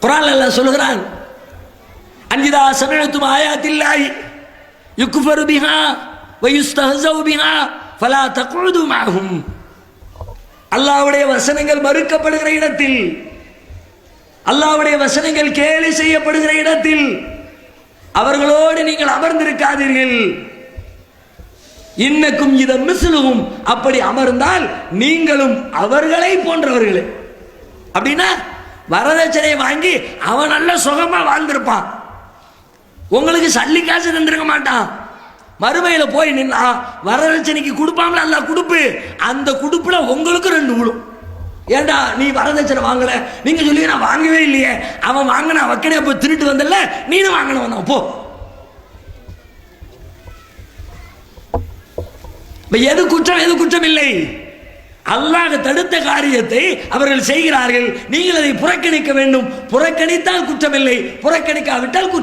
குர்ஆன்ல அல்லாஹ் சொல்கிறான், அன்ஜிதா சமஅத்தும் ஆயாத்தில்லாஹி யுக்ஃபரு பிஹா வ யுஸ்தஹஸவு பிஹா ஃபலா தக்உது மஅஹும். அல்லாஹ்வுடைய வசனங்கள் மறுக்கப்படுகிற இடத்தில், அல்லாஹ்வுடைய வசனங்கள் கேலி செய்யப்படுகிற இடத்தில் அவர்களோடு நீங்கள் அமர்ந்திருக்காதீர்கள். இன்னக்கும் இத மிஸ்லுஹும், அப்படி அமர்ந்தால் நீங்களும் அவர்களை போன்றவர்களே. அப்படின்னா வரதட்சணை வாங்கி அவன் நல்ல சுகமா வாழ்ந்திருப்பான், உங்களுக்கு சல்லி காசு தந்திருக்க மாட்டான். மறுமையில போய் நின்னா வரதட்சணைக்கு கொடுப்பாங்களா, அல்ல கொடுப்பு, அந்த கொடுப்புல உங்களுக்கு 2 விழும். ஏண்டா நீ வரதட்சணை வாங்கல, நீங்க சொல்லி நான் வாங்கவே இல்லையே, அவன் வாங்கினா வக்கனே போய் திருட்டு வந்தல, நீனும் வாங்கின வந்தான் போ. எது குற்றம் எது குற்றம் இல்லை? அல்லாஹ் தடுத்த காரியத்தை அவர்கள் செய்கிறார்கள், நீங்கள் அதை புறக்கணிக்க வேண்டும். புறக்கணித்தால் குற்றமில்லை, புறக்கணிக்காவிட்டால் குற்றம்.